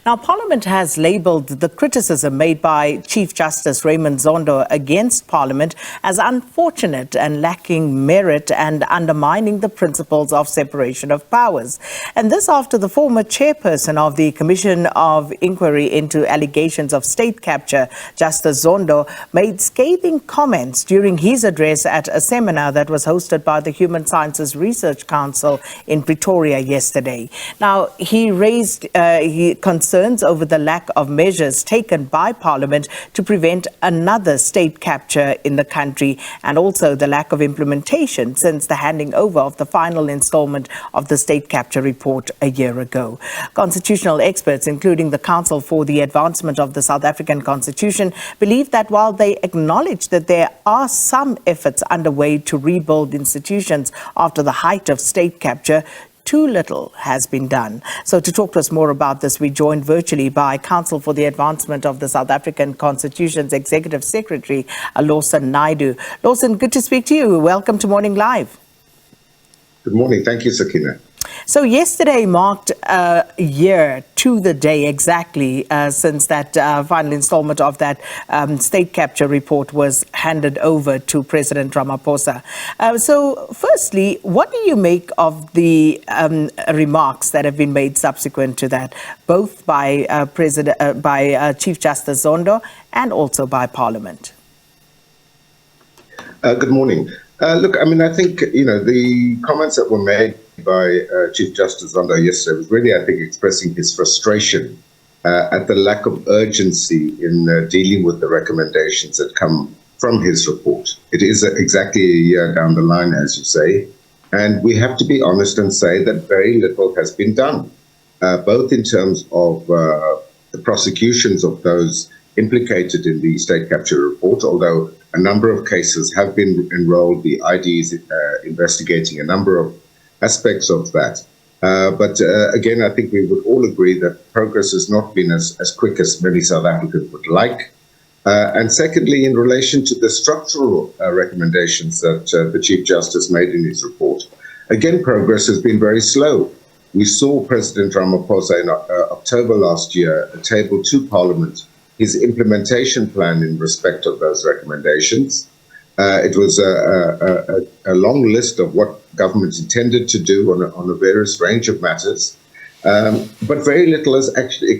Now, Parliament has labelled the criticism made by Chief Justice Raymond Zondo against Parliament as unfortunate and lacking merit and undermining the principles of separation of powers. And this after the former chairperson of the Commission of Inquiry into allegations of state capture, Justice Zondo, made scathing comments during his address at a seminar that was hosted by the Human Sciences Research Council in Pretoria yesterday. Now, he raised concerns over the lack of measures taken by Parliament to prevent another state capture in the country, and also the lack of implementation since the handing over of the final instalment of the state capture report a year ago. Constitutional experts, including the Council for the Advancement of the South African Constitution, believe that while they acknowledge that there are some efforts underway to rebuild institutions after the height of state capture, too little has been done. So to talk to us more about this, we joined virtually by Council for the Advancement of the South African Constitution's Executive Secretary, Lawson Naidoo. Lawson, good to speak to you. Welcome to Morning Live. Good morning. Thank you, Sakina. So yesterday marked a year to the day exactly since that final installment of that state capture report was handed over to President Ramaphosa. So firstly, what do you make of the remarks that have been made subsequent to that, both by Chief Justice Zondo and also by Parliament? Good morning. Look, I mean, I think, the comments that were made by Chief Justice Zondo yesterday was really, I think, expressing his frustration at the lack of urgency in dealing with the recommendations that come from his report. It is exactly a year down the line, as you say, and we have to be honest and say that very little has been done, both in terms of the prosecutions of those implicated in the state capture report, although a number of cases have been enrolled. The ID is investigating a number of aspects of that. But again, I think we would all agree that progress has not been as quick as many South Africans would like. And secondly, in relation to the structural recommendations that the Chief Justice made in his report, again, progress has been very slow. We saw President Ramaphosa in October last year table to Parliament his implementation plan in respect of those recommendations. It was a long list of what government intended to do on a various range of matters, but very little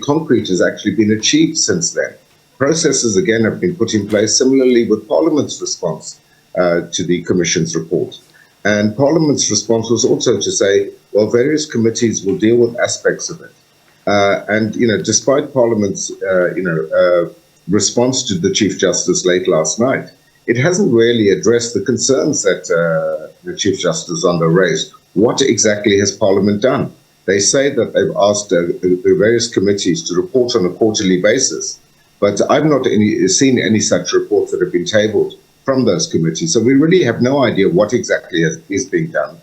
concrete has actually been achieved since then. Processes, again, have been put in place, similarly with Parliament's response to the Commission's report. And Parliament's response was also to say, well, various committees will deal with aspects of it. And, despite Parliament's, response to the Chief Justice late last night, it hasn't really addressed the concerns that the Chief Justice Zondo raised. What exactly has Parliament done? They say that they've asked the various committees to report on a quarterly basis, but I've not seen any such reports that have been tabled from those committees. So we really have no idea what exactly is being done.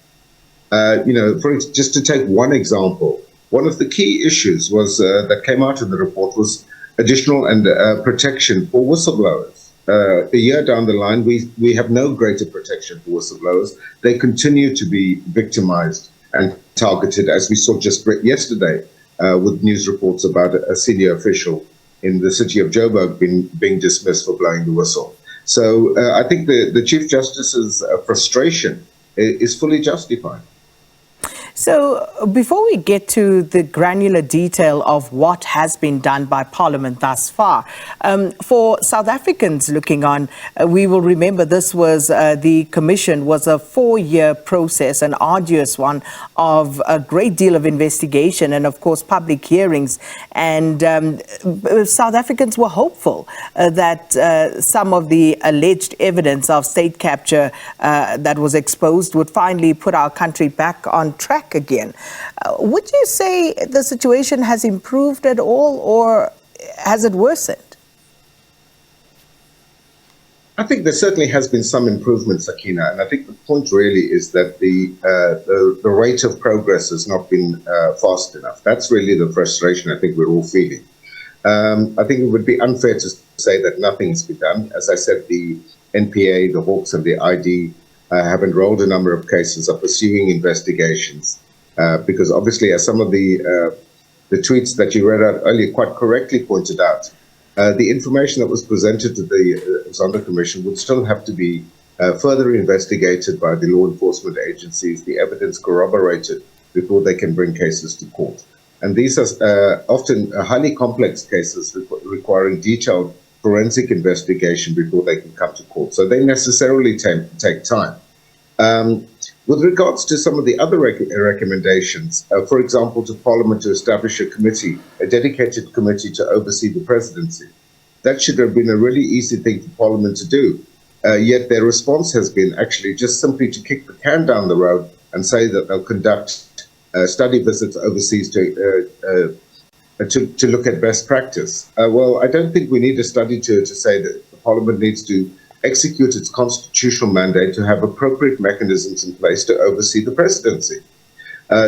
Just to take one example, one of the key issues was that came out in the report was additional and protection for whistleblowers. A year down the line, we have no greater protection for whistleblowers. They continue to be victimized and targeted, as we saw just yesterday with news reports about a senior official in the city of Joburg being dismissed for blowing the whistle. So I think the Chief Justice's frustration is fully justified. So before we get to the granular detail of what has been done by Parliament thus far, for South Africans looking on, we will remember this was the Commission was a 4-year process, an arduous one of a great deal of investigation and, of course, public hearings. And South Africans were hopeful that some of the alleged evidence of state capture that was exposed would finally put our country back on track again. Would you say the situation has improved at all, or has it worsened? I think there certainly has been some improvement, Sakina, and I think the point really is that the rate of progress has not been fast enough. That's really the frustration I think we're all feeling. I think it would be unfair to say that nothing's been done. As I said, the NPA, the Hawks and the ID have enrolled a number of cases, are pursuing investigations, because obviously as some of the the tweets that you read out earlier quite correctly pointed out, the information that was presented to the Zondo Commission would still have to be further investigated by the law enforcement agencies, the evidence corroborated before they can bring cases to court. And these are often highly complex cases requiring detailed forensic investigation before they can come to court. So they necessarily take time. With regards to some of the other recommendations, for example, to Parliament to establish a committee, a dedicated committee to oversee the presidency, that should have been a really easy thing for Parliament to do. Yet their response has been actually just simply to kick the can down the road and say that they'll conduct study visits overseas to look at best practice. Well, I don't think we need a study to say that the Parliament needs to execute its constitutional mandate to have appropriate mechanisms in place to oversee the presidency.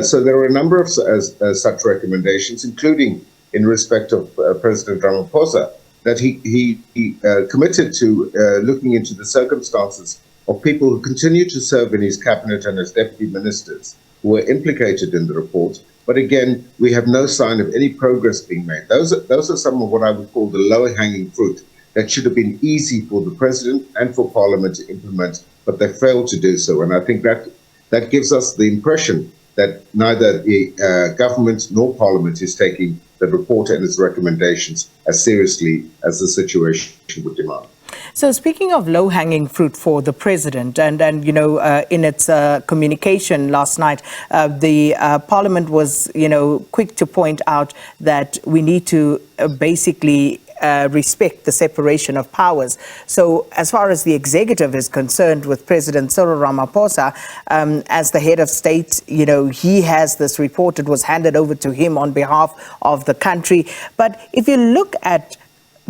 So there are a number of such recommendations, including in respect of President Ramaphosa, that he committed to looking into the circumstances of people who continue to serve in his cabinet and as deputy ministers who were implicated in the report. But again, we have no sign of any progress being made. Those are some of what I would call the lower-hanging fruit that should have been easy for the president and for Parliament to implement, but they failed to do so. And I think that gives us the impression that neither the government nor Parliament is taking the report and its recommendations as seriously as the situation would demand. So speaking of low-hanging fruit for the president, and you know, in its communication last night, the Parliament was, you know, quick to point out that we need to basically respect the separation of powers. So as far as the executive is concerned, with President Cyril Ramaphosa as the head of state, you know, he has this report. It was handed over to him on behalf of the country. But if you look at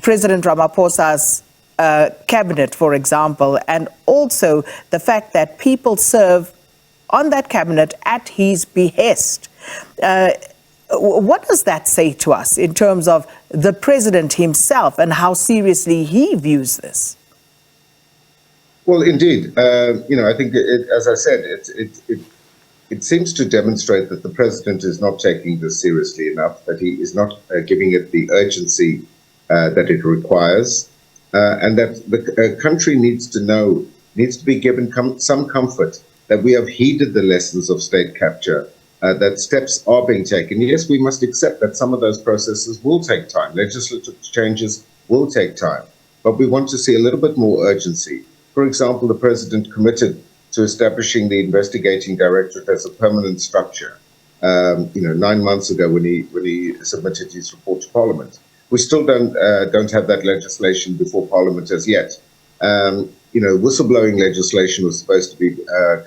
President Ramaphosa's cabinet, for example, and also the fact that people serve on that cabinet at his behest, what does that say to us in terms of the president himself and how seriously he views this? Well, indeed, you know, I think, as I said, it seems to demonstrate that the president is not taking this seriously enough, that he is not giving it the urgency that it requires, and that the country needs to be given some comfort that we have heeded the lessons of state capture, that steps are being taken. Yes, we must accept that some of those processes will take time. Legislative changes will take time, but we want to see a little bit more urgency. For example, the president committed to establishing the investigating directorate as a permanent structure, you know, 9 months ago when he submitted his report to Parliament. We still don't have that legislation before Parliament as yet. You know, whistleblowing legislation was supposed to be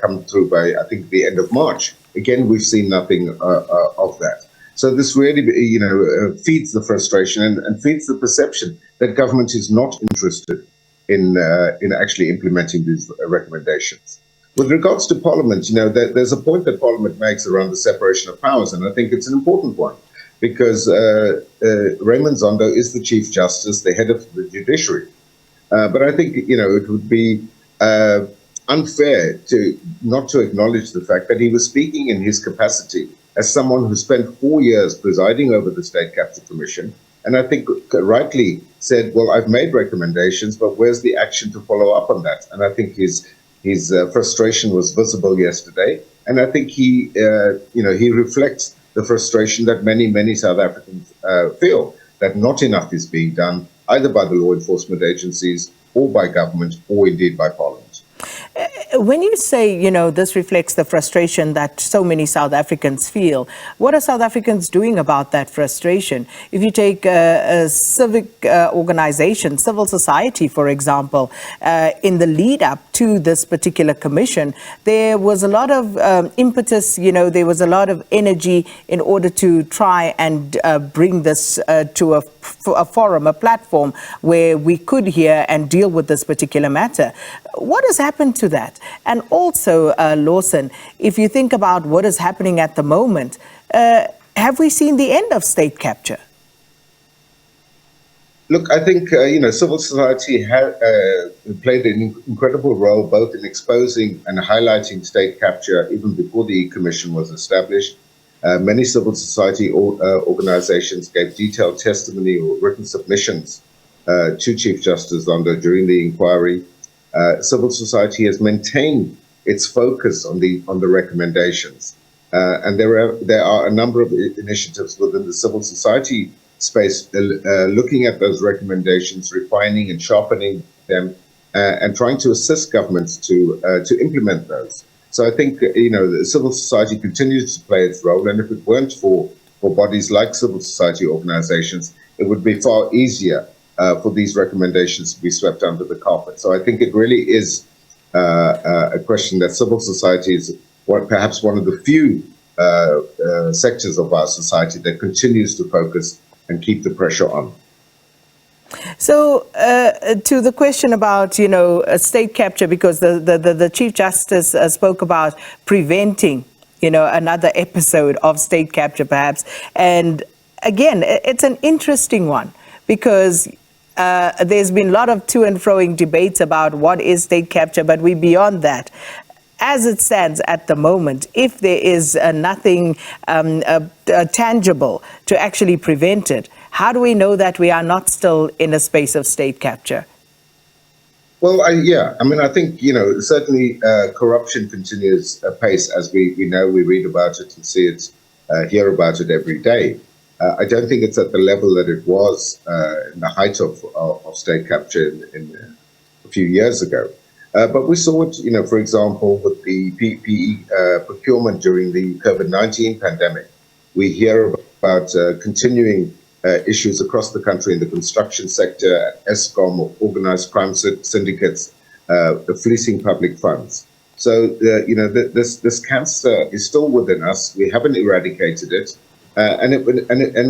come through by, I think, the end of March. Again, we've seen nothing of that. So this really, you know, feeds the frustration and feeds the perception that government is not interested in actually implementing these recommendations. With regards to Parliament, you know, there's a point that Parliament makes around the separation of powers, and I think it's an important one, because Raymond Zondo is the Chief Justice, the head of the judiciary. But I think, you know, it would be unfair not to acknowledge the fact that he was speaking in his capacity as someone who spent 4 years presiding over the State Capture Commission, and I think rightly said, well, I've made recommendations, but where's the action to follow up on that? And I think his frustration was visible yesterday, and I think he reflects the frustration that many South Africans feel, that not enough is being done either by the law enforcement agencies or by government or indeed by Parliament. When you say, you know, this reflects the frustration that so many South Africans feel, what are South Africans doing about that frustration? If you take a civic organization, civil society, for example, in the lead up to this particular commission, there was a lot of impetus, you know, there was a lot of energy in order to try and bring this to a forum, a platform where we could hear and deal with this particular matter. What has happened to that? And also, Lawson, if you think about what is happening at the moment, have we seen the end of state capture? Look, I think, you know, civil society played an incredible role both in exposing and highlighting state capture even before the commission was established. Many civil society organizations gave detailed testimony or written submissions to Chief Justice Zondo during the inquiry. Civil society has maintained its focus on the recommendations, and there are a number of initiatives within the civil society space looking at those recommendations, refining and sharpening them, and trying to assist governments to implement those. So I think the civil society continues to play its role, and if it weren't for bodies like civil society organizations, it would be far easier for these recommendations to be swept under the carpet. So I think it really is a question that civil society is perhaps one of the few sectors of our society that continues to focus and keep the pressure on. So to the question about, state capture, because the Chief Justice spoke about preventing, another episode of state capture perhaps. And again, it's an interesting one because there's been a lot of to and froing debates about what is state capture, but we're beyond that. As it stands at the moment, if there is nothing tangible to actually prevent it, how do we know that we are not still in a space of state capture? Well, I think, certainly corruption continues apace, as we know, we read about it and see it, hear about it every day. I don't think it's at the level that it was in the height of state capture in a few years ago. But we saw it, for example, with the PPE procurement during the COVID-19 pandemic. We hear about continuing issues across the country in the construction sector, ESCOM, or organized crime syndicates, fleecing public funds. So, this cancer is still within us. We haven't eradicated it, and it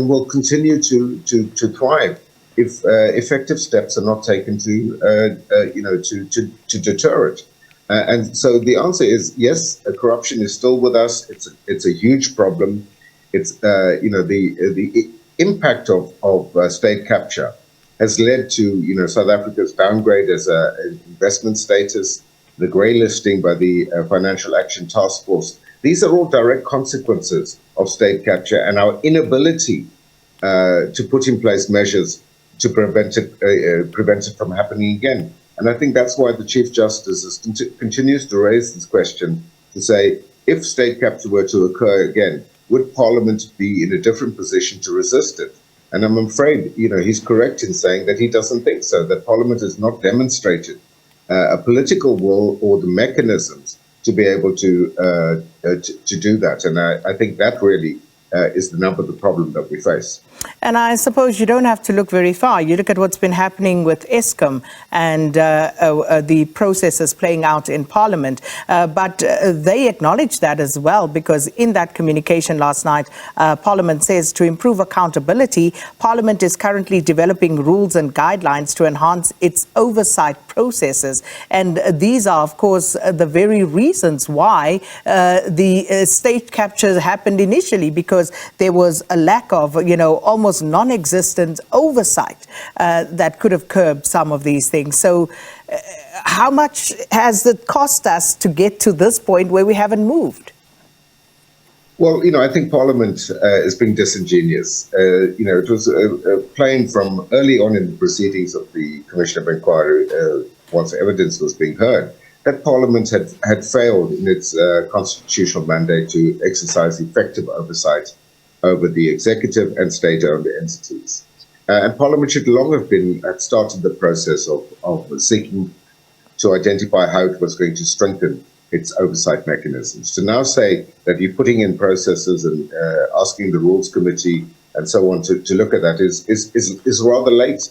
will continue to thrive if effective steps are not taken to deter it. And so the answer is yes, corruption is still with us. It's a huge problem. It's the impact of state capture has led to South Africa's downgrade as an investment status, the grey listing by the Financial Action Task Force. These are all direct consequences of state capture and our inability to put in place measures to prevent it from happening again. And I think that's why the Chief Justice continues to raise this question to say, if state capture were to occur again, would Parliament be in a different position to resist it? And I'm afraid, he's correct in saying that he doesn't think so, that Parliament has not demonstrated a political will or the mechanisms to be able to do that. And I think that really is the nub of the problem that we face. And I suppose you don't have to look very far. You look at what's been happening with ESCOM and the processes playing out in Parliament. But they acknowledge that as well, because in that communication last night, Parliament says to improve accountability, Parliament is currently developing rules and guidelines to enhance its oversight processes. And these are, of course, the very reasons why the state capture happened initially, because there was a lack of, almost non-existent oversight that could have curbed some of these things. So how much has it cost us to get to this point where we haven't moved? Well, I think Parliament is being disingenuous. It was plain from early on in the proceedings of the Commission of Inquiry, once evidence was being heard, that Parliament had failed in its constitutional mandate to exercise effective oversight over the executive and state-owned entities. And Parliament should long have started the process of seeking to identify how it was going to strengthen its oversight mechanisms. To now say that you're putting in processes and asking the Rules Committee and so on to look at that is rather late.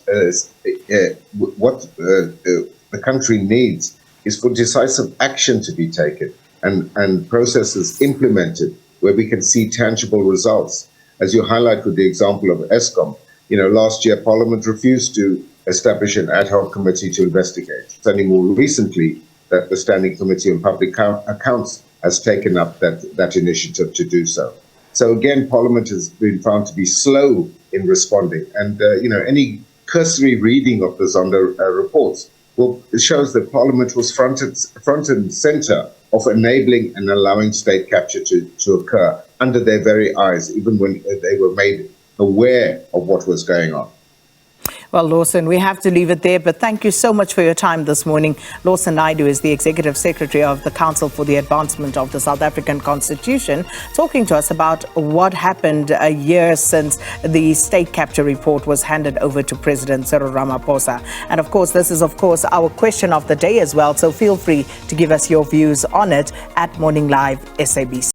What the country needs is for decisive action to be taken and processes implemented where we can see tangible results. As you highlight with the example of ESCOM, last year Parliament refused to establish an ad hoc committee to investigate. It's only more recently that the Standing Committee on Public Accounts has taken up that initiative to do so. So again, Parliament has been found to be slow in responding. And, any cursory reading of the Zondo reports well, it shows that Parliament was front and centre of enabling and allowing state capture to occur under their very eyes, even when they were made aware of what was going on. Well, Lawson, we have to leave it there, but thank you so much for your time this morning. Lawson Naidoo is the Executive Secretary of the Council for the Advancement of the South African Constitution, talking to us about what happened a year since the state capture report was handed over to President Cyril Ramaphosa. And of course, this is, our question of the day as well, so feel free to give us your views on it at Morning Live SABC.